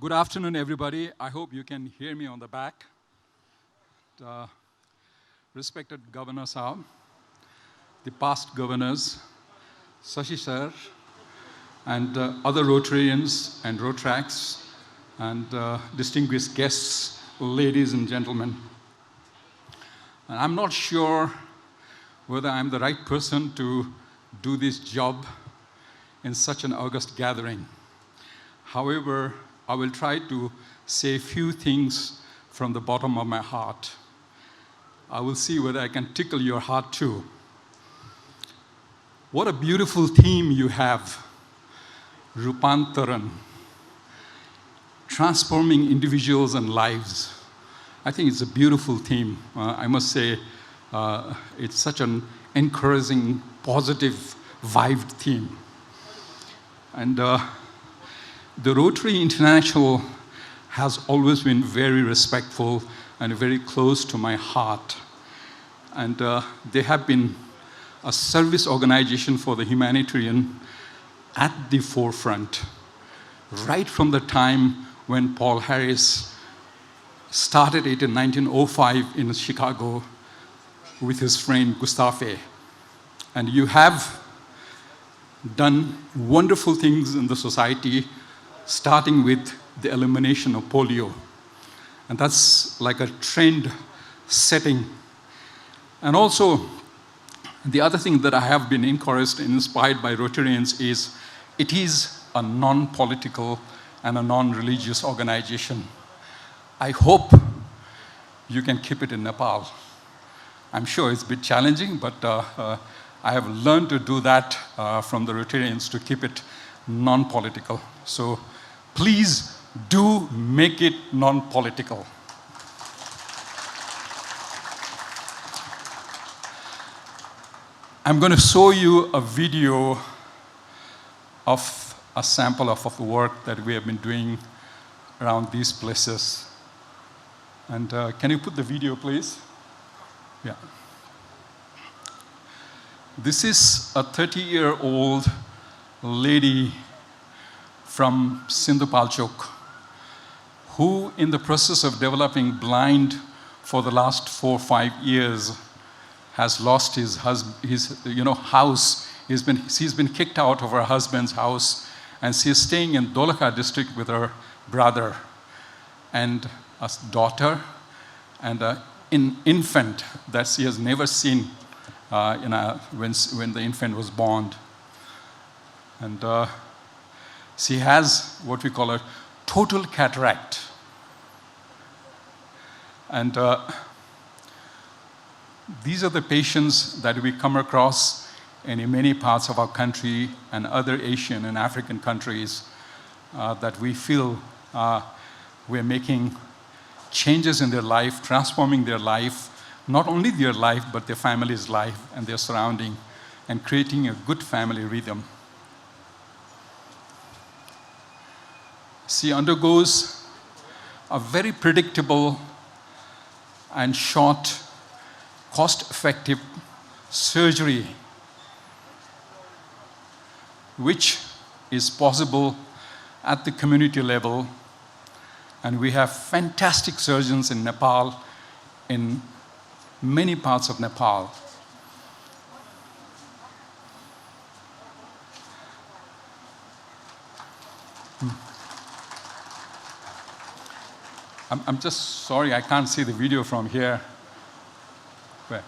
Good afternoon, everybody. I hope you can hear me on the back. Respected Governor Saab, the past governors, Sashi sir, and other Rotarians and Rotracs, and distinguished guests, ladies and gentlemen. And I'm not sure whether I'm the right person to do this job in such an august gathering. However, I will try to say a few things from the bottom of my heart. I will see whether I can tickle your heart too. What a beautiful theme you have, Rupantaran, transforming individuals and lives. I think it's a beautiful theme. I must say, it's such an encouraging, positive, vibed theme. And the Rotary International has always been very respectful and very close to my heart. And they have been a service organization for the humanitarian at the forefront, right from the time when Paul Harris started it in 1905 in Chicago with his friend Gustave. And you have done wonderful things in the society, starting with the elimination of polio. And that's like a trend setting. And also, the other thing that I have been encouraged and inspired by Rotarians is it is a non-political and a non-religious organization. I hope you can keep it in Nepal. I'm sure it's a bit challenging, but I have learned to do that from the Rotarians to keep it non-political. So please do make it non-political. I'm going to show you a video of a sample of the work that we have been doing around these places. And can you put the video, please? Yeah. This is a 30-year-old lady from Sindhupalchok who, in the process of developing blind for the last 4 or 5 years, has lost his house. She's been kicked out of her husband's house, and she's staying in Dholaka district with her brother and a daughter and an infant that she has never seen when the infant was born. And she has what we call a total cataract. And these are the patients that we come across in many parts of our country and other Asian and African countries that we feel we're making changes in their life, transforming their life, not only their life, but their family's life and their surrounding, and creating a good family rhythm. She undergoes a very predictable and short, cost-effective surgery, which is possible at the community level. And we have fantastic surgeons in Nepal, in many parts of Nepal. I'm just sorry, I can't see the video from here. Where?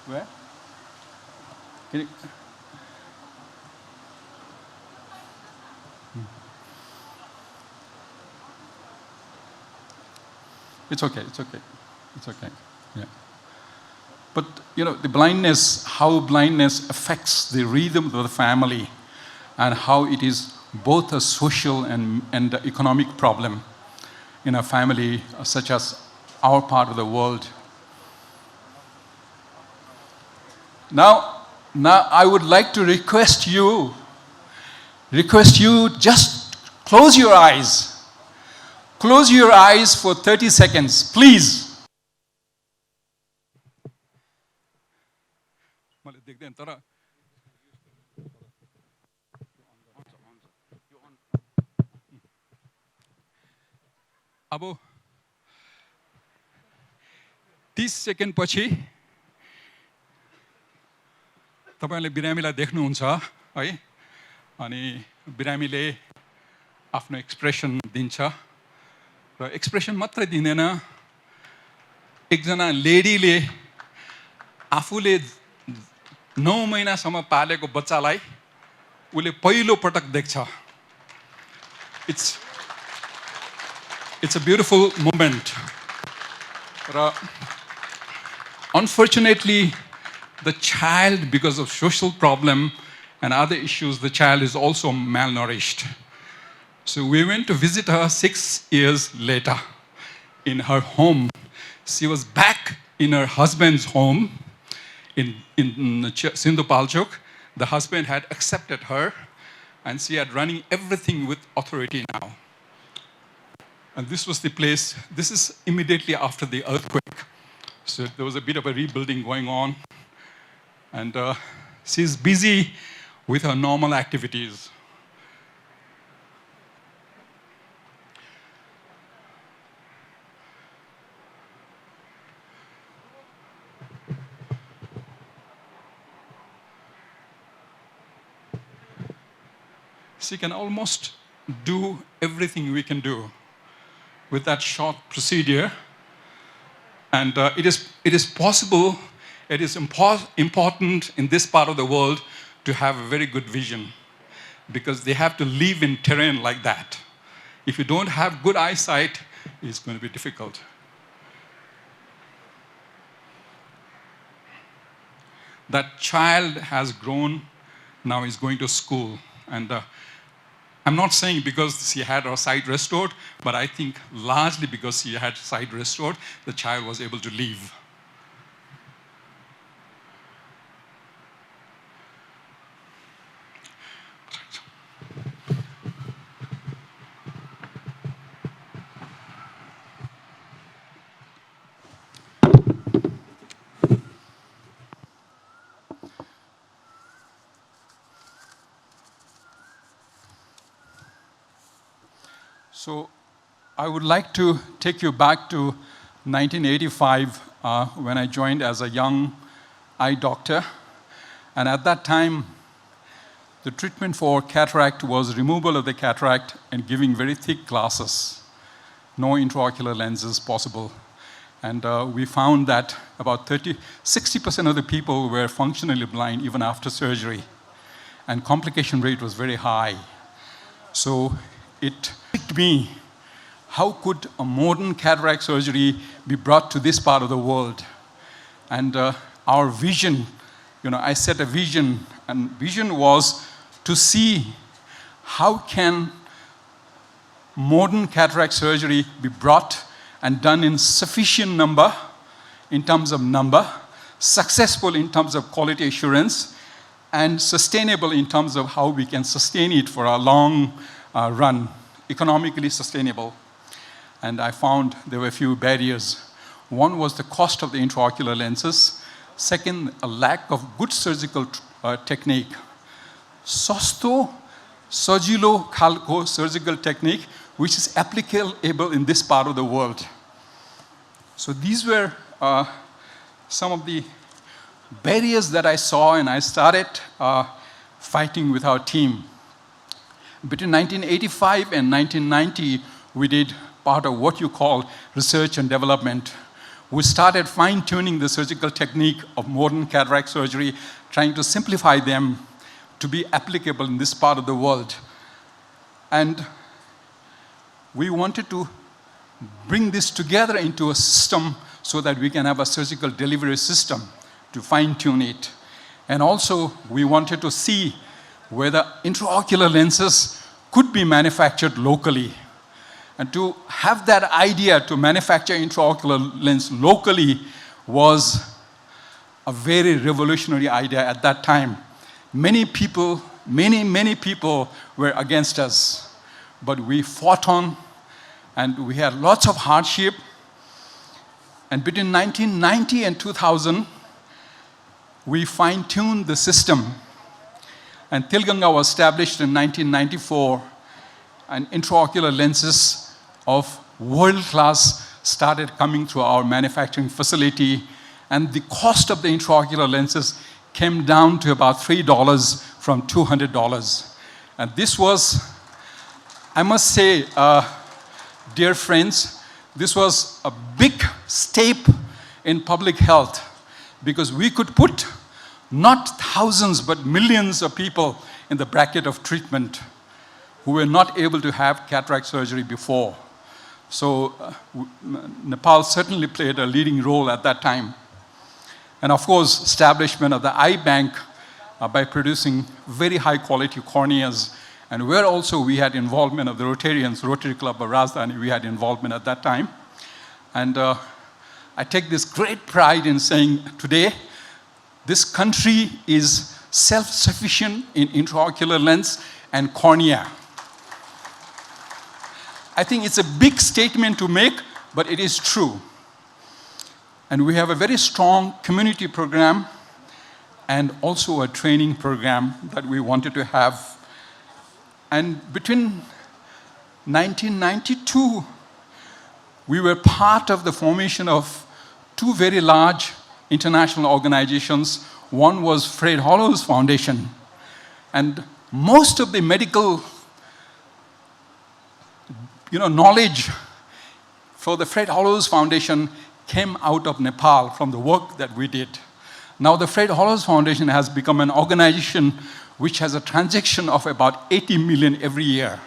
Where? Can you? It's okay, it's okay, it's okay, yeah. But, the blindness, how blindness affects the rhythm of the family and how it is both a social and economic problem in a family such as our part of the world. Now I would like to request you just close your eyes. Close your eyes for 30 seconds, please. अब 30 second पछि तपाईले बिरामीलाई देख्नुहुन्छ है अनि बिरामीले आफ्नो expression दिन्छ र expression मात्रै दिँदैन एकजना लेडीले आफूले 9 महिनासम्म पालेको बच्चालाई उले पहिलो पटक देख्छ it's a beautiful moment unfortunately the child because of social problem and other issues the child is also malnourished so we went to visit her 6 years later in her home she was back in her husband's home in Sindhu Palchok. The husband had accepted her and she had running everything with authority now. And this was the place, this is immediately after the earthquake. So there was a bit of a rebuilding going on. And she's busy with her normal activities. She can almost do everything we can do with that short procedure. And it is possible, it is important in this part of the world to have a very good vision because they have to live in terrain like that. If you don't have good eyesight, it's going to be difficult. That child has grown, now is going to school. And I'm not saying because she had her sight restored, but I think largely because she had sight restored, the child was able to leave. So I would like to take you back to 1985 when I joined as a young eye doctor. And at that time, the treatment for cataract was removal of the cataract and giving very thick glasses. No intraocular lenses possible. And we found that about 60% of the people were functionally blind even after surgery. And complication rate was very high. So it picked me, how could a modern cataract surgery be brought to this part of the world? And our vision, I set a vision, and vision was to see how can modern cataract surgery be brought and done in sufficient number, in terms of number, successful in terms of quality assurance, and sustainable in terms of how we can sustain it for a long run, economically sustainable. And I found there were a few barriers. One was the cost of the intraocular lenses. Second, a lack of good surgical technique. Sasto, sajilo khalko surgical technique, which is applicable in this part of the world. So these were some of the barriers that I saw, and I started fighting with our team. Between 1985 and 1990, we did part of what you call research and development. We started fine-tuning the surgical technique of modern cataract surgery, trying to simplify them to be applicable in this part of the world. And we wanted to bring this together into a system so that we can have a surgical delivery system to fine-tune it. And also, we wanted to see whether intraocular lenses could be manufactured locally. And to have that idea to manufacture intraocular lens locally was a very revolutionary idea at that time. Many people were against us, but we fought on, and we had lots of hardship. And between 1990 and 2000, we fine-tuned the system. And Tilganga was established in 1994, and intraocular lenses of world-class started coming through our manufacturing facility, and the cost of the intraocular lenses came down to about $3 from $200. And this was, I must say, dear friends, this was a big step in public health, because we could put not thousands but millions of people in the bracket of treatment who were not able to have cataract surgery before. So Nepal certainly played a leading role at that time. And of course, establishment of the eye bank by producing very high quality corneas, and where also we had involvement of the Rotarians, Rotary Club of Rajdhani, we had involvement at that time. And I take this great pride in saying today, this country is self-sufficient in intraocular lens and cornea. I think it's a big statement to make, but it is true. And we have a very strong community program and also a training program that we wanted to have. And between 1992, we were part of the formation of two very large international organizations. One was Fred Hollows Foundation. And most of the medical knowledge for the Fred Hollows Foundation came out of Nepal from the work that we did. Now the Fred Hollows Foundation has become an organization which has a transaction of about 80 million every year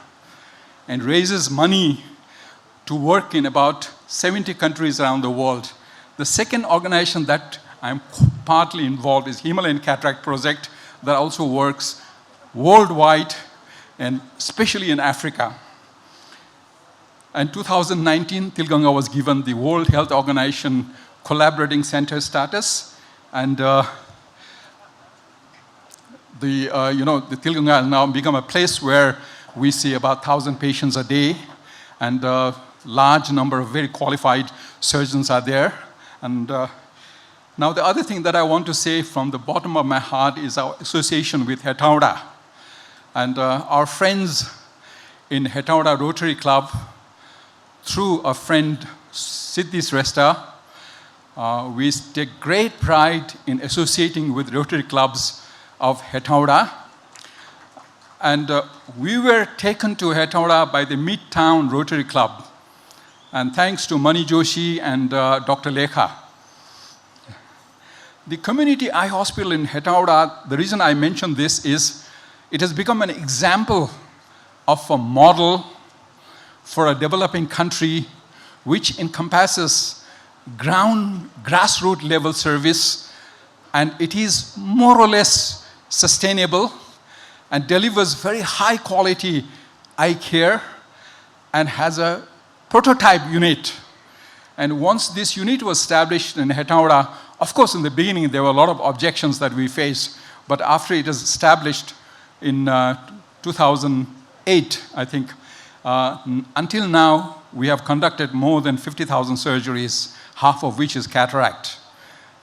and raises money to work in about 70 countries around the world. The second organization that I'm partly involved is Himalayan Cataract Project that also works worldwide and especially in Africa. In 2019, Tilganga was given the World Health Organization Collaborating Center status, and the Tilganga has now become a place where we see about 1,000 patients a day, and a large number of very qualified surgeons are there. And now the other thing that I want to say from the bottom of my heart is our association with Hetauda. And our friends in Hetauda Rotary Club, through a friend, Siddhi Srestha, we take great pride in associating with Rotary clubs of Hetauda. And we were taken to Hetauda by the Midtown Rotary Club. And thanks to Mani Joshi and Dr. Lekha. The community eye hospital in Hetauda, the reason I mention this is it has become an example of a model for a developing country which encompasses grassroots level service, and it is more or less sustainable and delivers very high quality eye care and has a prototype unit. And once this unit was established in Hetauda, of course in the beginning there were a lot of objections that we faced, but after it was established in 2008, I think, until now, we have conducted more than 50,000 surgeries, half of which is cataract.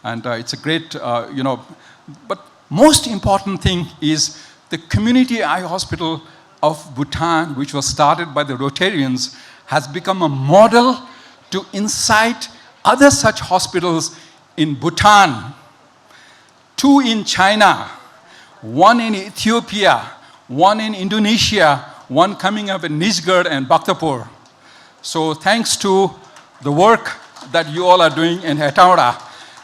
And it's a great, but most important thing is the community eye hospital of Bhutan, which was started by the Rotarians, has become a model to incite other such hospitals in Bhutan, 2 in China, 1 in Ethiopia, 1 in Indonesia, 1 coming up in Nijgarh and Bhaktapur. So thanks to the work that you all are doing in Hetauda,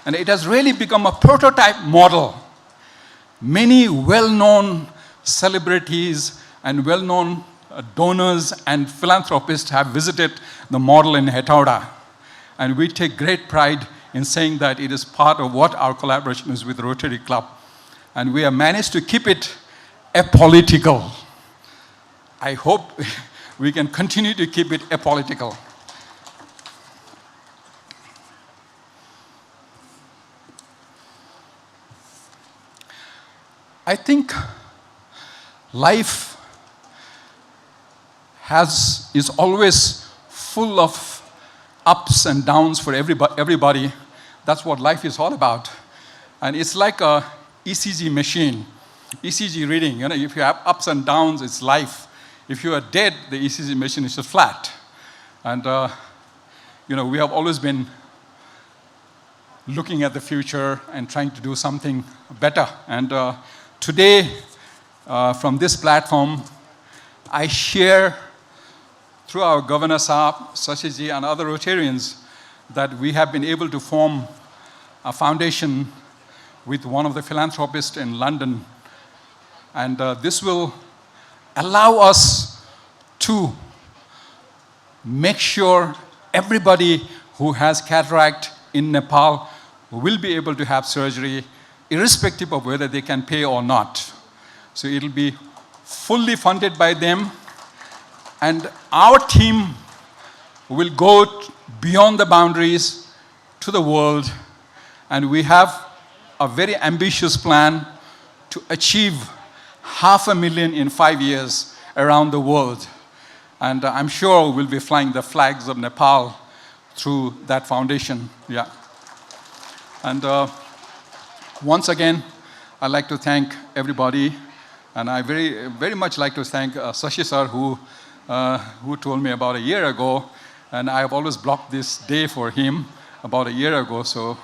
and it has really become a prototype model. Many well-known celebrities and well-known donors and philanthropists have visited the model in Hetauda. And we take great pride in saying that it is part of what our collaboration is with Rotary Club. And we have managed to keep it apolitical. I hope we can continue to keep it apolitical. I think life is always full of ups and downs for everybody. That's what life is all about. And it's like a ECG machine, ECG reading. If you have ups and downs, it's life. If you are dead, the ECG machine is just flat. And we have always been looking at the future and trying to do something better. And today, from this platform, I share through our Governor Saab, Sashiji, and other Rotarians that we have been able to form a foundation with one of the philanthropists in London. And this will allow us to make sure everybody who has cataract in Nepal will be able to have surgery, irrespective of whether they can pay or not. So it'll be fully funded by them. And our team will go beyond the boundaries to the world. And we have a very ambitious plan to achieve 500,000 in 5 years around the world. And I'm sure we'll be flying the flags of Nepal through that foundation. Yeah. And once again, I'd like to thank everybody. And I very, very much like to thank Sashi sir, who told me about a year ago. And I have always blocked this day for him about a year ago. So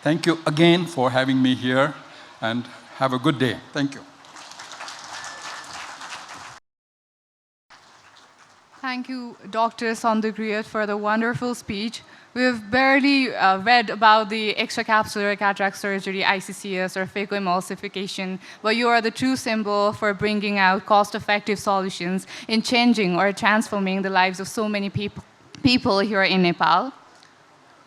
thank you again for having me here. And have a good day. Thank you. Thank you, Dr. Sanduk Ruit, for the wonderful speech. We've barely read about the extracapsular cataract surgery, ICCS, or phacoemulsification, but you are the true symbol for bringing out cost-effective solutions in changing or transforming the lives of so many people here in Nepal.